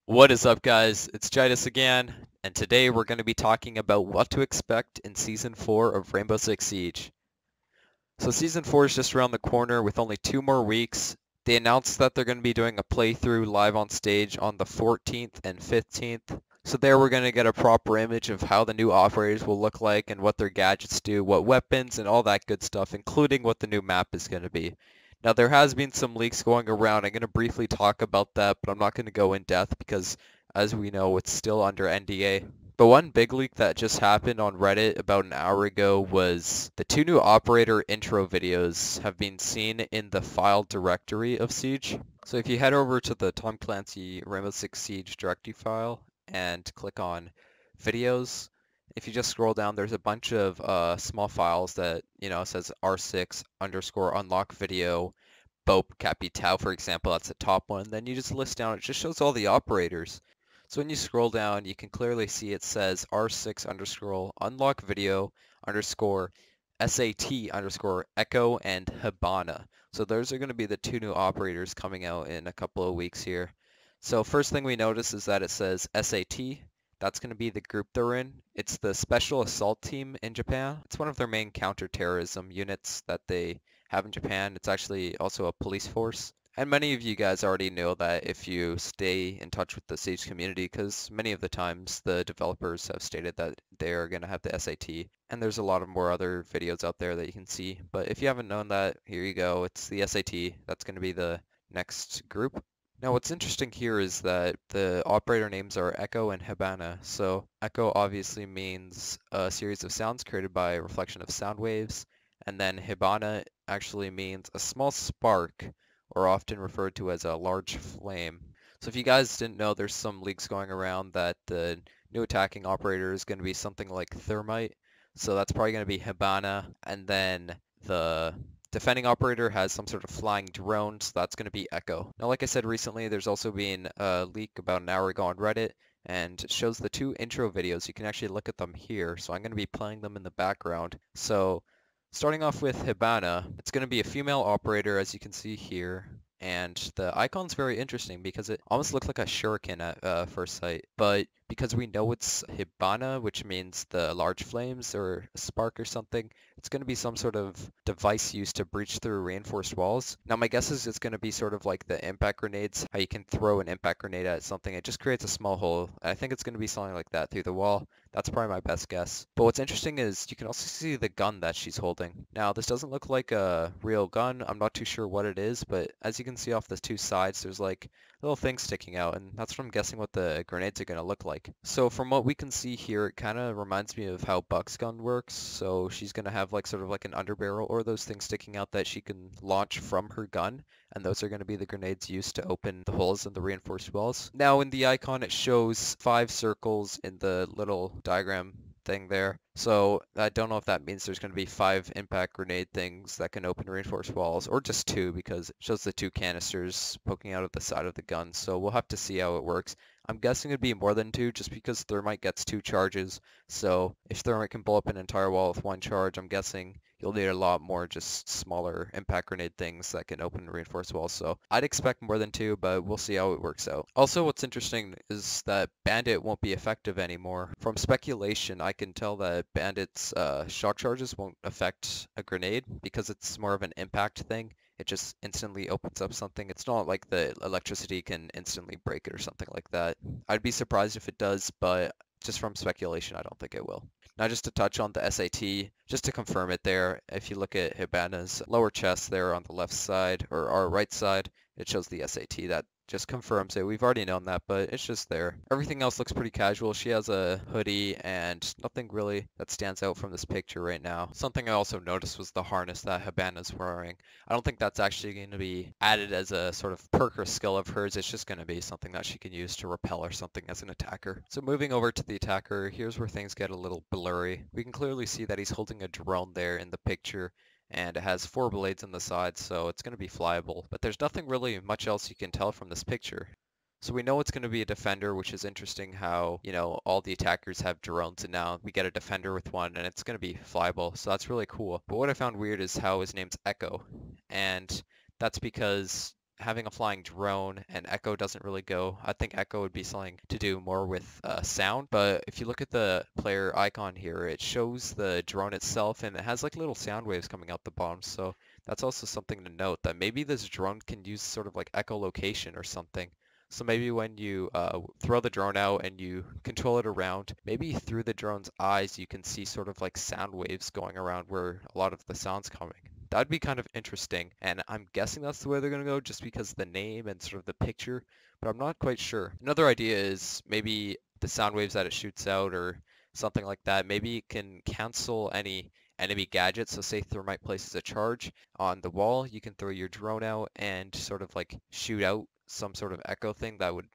What is up, guys? It's Jidus again, and today we're going to be talking about what to expect in Season 4 of Rainbow Six Siege. So Season 4 is just around the corner with only 2 more weeks. They announced that they're going to be doing a playthrough live on stage on the 14th and 15th. So there we're going to get a proper image of how the new operators will look like and what their gadgets do, what weapons, and all that good stuff, including what the new map is going to be. Now there has been some leaks going around. I'm going to briefly talk about that, but I'm not going to go in depth because, as we know, it's still under NDA. But one big leak that just happened on Reddit about an hour ago was the two new operator intro videos have been seen in the file directory of Siege. So if you head over to the Tom Clancy Rainbow Six Siege directory file and click on videos, if you just scroll down, there's a bunch of small files that, says R6 underscore unlock video, Bope Capital, for example, that's the top one. Then you just list down, it just shows all the operators. So when you scroll down, you can clearly see it says R6 underscore unlock video underscore SAT underscore echo and Hibana. So those are going to be the two new operators coming out in a couple of weeks here. So first thing we notice is that it says SAT. That's going to be the group they're in. It's the Special Assault Team in Japan. It's one of their main counterterrorism units that they have in Japan. It's actually also a police force. And many of you guys already know that if you stay in touch with the Siege community, because many of the times the developers have stated that they are going to have the SAT, and there's a lot of more other videos out there that you can see. But if you haven't known that, here you go. It's the SAT. That's going to be the next group. Now what's interesting here is that the operator names are Echo and Hibana. So Echo obviously means a series of sounds created by a reflection of sound waves, and then Hibana actually means a small spark, or often referred to as a large flame. So if you guys didn't know, there's some leaks going around that the new attacking operator is going to be something like Thermite. So that's probably going to be Hibana, and then the defending operator has some sort of flying drone, so that's going to be Echo. Now, like I said recently, there's also been a leak about an hour ago on Reddit, and it shows the two intro videos. You can actually look at them here, so I'm going to be playing them in the background. So starting off with Hibana, it's going to be a female operator, as you can see here. And the icon's very interesting because it almost looks like a shuriken at first sight. But because we know it's Hibana, which means the large flames or a spark or something, it's going to be some sort of device used to breach through reinforced walls. Now my guess is it's going to be sort of like the impact grenades, how you can throw an impact grenade at something. It just creates a small hole. I think it's going to be something like that through the wall. That's probably my best guess. But what's interesting is you can also see the gun that she's holding. Now this doesn't look like a real gun. I'm not too sure what it is, but as you can see off the two sides, there's like little things sticking out, and that's what I'm guessing what the grenades are going to look like. So from what we can see here, it kind of reminds me of how Buck's gun works. So she's going to have like sort of like an underbarrel or those things sticking out that she can launch from her gun, and those are going to be the grenades used to open the holes in the reinforced walls. Now in the icon it shows 5 circles in the little diagram thing there. So I don't know if that means there's going to be 5 impact grenade things that can open reinforced walls, or just 2 because it shows the 2 canisters poking out of the side of the gun. So we'll have to see how it works. I'm guessing it'd be more than 2 just because Thermite gets 2 charges. So if Thermite can blow up an entire wall with 1 charge, I'm guessing you'll need a lot more just smaller impact grenade things that can open reinforced walls. So I'd expect more than 2, but we'll see how it works out. Also, what's interesting is that Bandit won't be effective anymore. From speculation, I can tell that Bandit's shock charges won't affect a grenade because it's more of an impact thing. It just instantly opens up something. It's not like the electricity can instantly break it or something like that. I'd be surprised if it does, but just from speculation, I don't think it will. Now just to touch on the SAT, just to confirm it there, if you look at Hibana's lower chest there on the left side, or our right side, it shows the SAT. That just confirms it. We've already known that, but it's just there. Everything else looks pretty casual. She has a hoodie and nothing really that stands out from this picture right now. Something I also noticed was the harness that Hibana's wearing. I don't think that's actually going to be added as a sort of perk or skill of hers. It's just going to be something that she can use to repel or something as an attacker. So moving over to the attacker, here's where things get a little blurry. We can clearly see that he's holding a drone there in the picture, and it has 4 blades on the side, so it's going to be flyable. But there's nothing really much else you can tell from this picture. So we know it's going to be a defender, which is interesting how, all the attackers have drones, and now we get a defender with one, and it's going to be flyable, so that's really cool. But what I found weird is how his name's Echo, and that's because having a flying drone and echo doesn't really go. I think echo would be something to do more with sound. But if you look at the player icon here, it shows the drone itself and it has like little sound waves coming out the bottom. So that's also something to note that maybe this drone can use sort of like echolocation or something. So maybe when you throw the drone out and you control it around, maybe through the drone's eyes you can see sort of like sound waves going around where a lot of the sound's coming. That'd be kind of interesting, and I'm guessing that's the way they're going to go just because of the name and sort of the picture, but I'm not quite sure. Another idea is maybe the sound waves that it shoots out or something like that. Maybe it can cancel any enemy gadgets. So say Thermite places a charge on the wall, you can throw your drone out and sort of like shoot out some sort of echo thing that would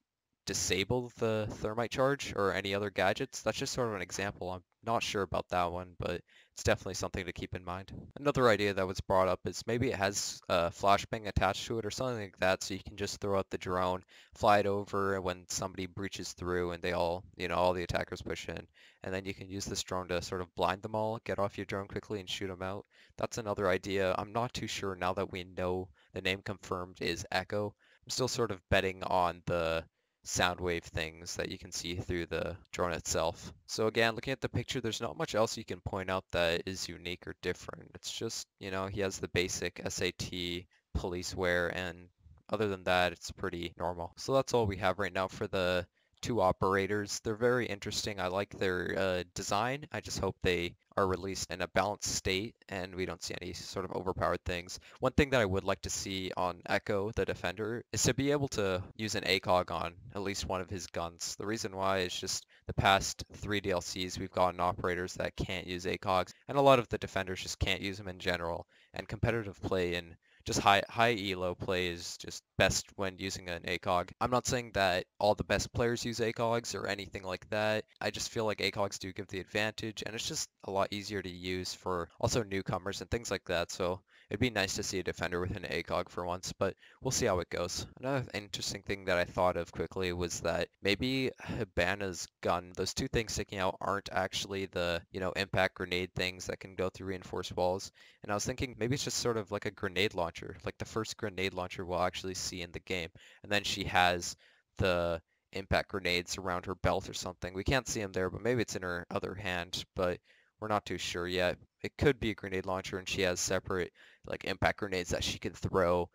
disable the thermite charge or any other gadgets. That's just sort of an example. I'm not sure about that one, but it's definitely something to keep in mind. Another idea that was brought up is maybe it has a flashbang attached to it or something like that, so you can just throw out the drone, fly it over, and when somebody breaches through and they all, all the attackers push in, and then you can use this drone to sort of blind them all, get off your drone quickly and shoot them out. That's another idea. I'm not too sure now that we know the name confirmed is Echo. I'm still sort of betting on the sound wave things that you can see through the drone itself. So again, looking at the picture, there's not much else you can point out that is unique or different. It's just, he has the basic SAT police wear, and other than that, it's pretty normal. So that's all we have right now for the two operators. They're very interesting. I like their design. I just hope they are released in a balanced state and we don't see any sort of overpowered things. One thing that I would like to see on Echo, the Defender, is to be able to use an ACOG on at least one of his guns. The reason why is just the past 3 DLCs we've gotten operators that can't use ACOGs, and a lot of the Defenders just can't use them in general, and competitive play in just high elo play is just best when using an ACOG. I'm not saying that all the best players use ACOGs or anything like that. I just feel like ACOGs do give the advantage, and it's just a lot easier to use for also newcomers and things like that. So it'd be nice to see a defender with an ACOG for once, but we'll see how it goes. Another interesting thing that I thought of quickly was that maybe Hibana's gun, those two things sticking out aren't actually the, impact grenade things that can go through reinforced walls. And I was thinking maybe it's just sort of like a grenade launcher, like the first grenade launcher we'll actually see in the game. And then she has the impact grenades around her belt or something. We can't see them there, but maybe it's in her other hand, but we're not too sure yet. It could be a grenade launcher and she has separate like impact grenades that she can throw,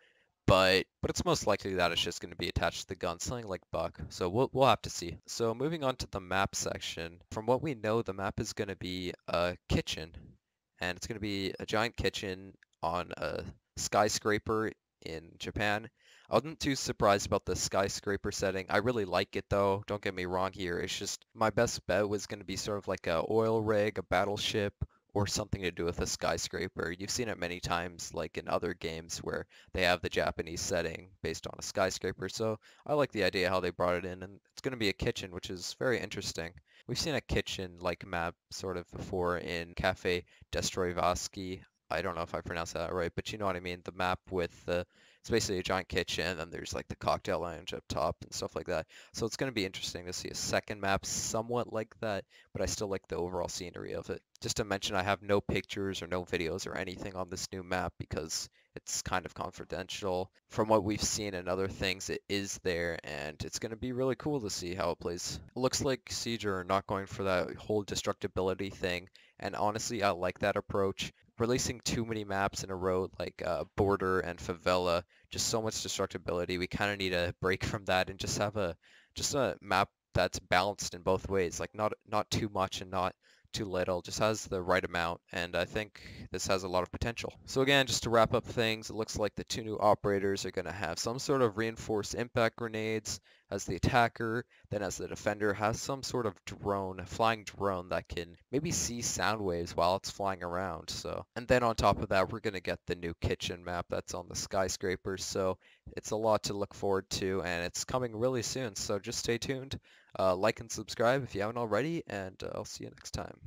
but it's most likely that it's just going to be attached to the gun, something like Buck. So we'll have to see. So moving on to the map section, from what we know, the map is going to be a kitchen, and it's going to be a giant kitchen on a skyscraper in Japan. I wasn't too surprised about the skyscraper setting. I really like it though, don't get me wrong here. It's just my best bet was going to be sort of like a oil rig, a battleship, or something to do with a skyscraper. You've seen it many times like in other games where they have the Japanese setting based on a skyscraper. So I like the idea how they brought it in, and it's going to be a kitchen, which is very interesting. We've seen a kitchen-like map sort of before in Cafe Destroyevsky. I don't know if I pronounced that right, but you know what I mean. The map with it's basically a giant kitchen, and there's like the cocktail lounge up top and stuff like that. So it's going to be interesting to see a second map somewhat like that, but I still like the overall scenery of it. Just to mention, I have no pictures or no videos or anything on this new map because it's kind of confidential. From what we've seen and other things, it is there, and it's going to be really cool to see how it plays. It looks like Siege are not going for that whole destructibility thing, and honestly, I like that approach. Releasing too many maps in a row, like Border and Favela, just so much destructibility. We kind of need a break from that and just have a map that's balanced in both ways, like not too much and not too little, just has the right amount, and I think this has a lot of potential. So again, just to wrap up things, it looks like the two new operators are going to have some sort of reinforced impact grenades as the attacker, then as the defender has some sort of drone, flying drone that can maybe see sound waves while it's flying around. So, and then on top of that, we're going to get the new kitchen map that's on the skyscraper. So it's a lot to look forward to, and it's coming really soon. So just stay tuned. Like and subscribe if you haven't already, and I'll see you next time.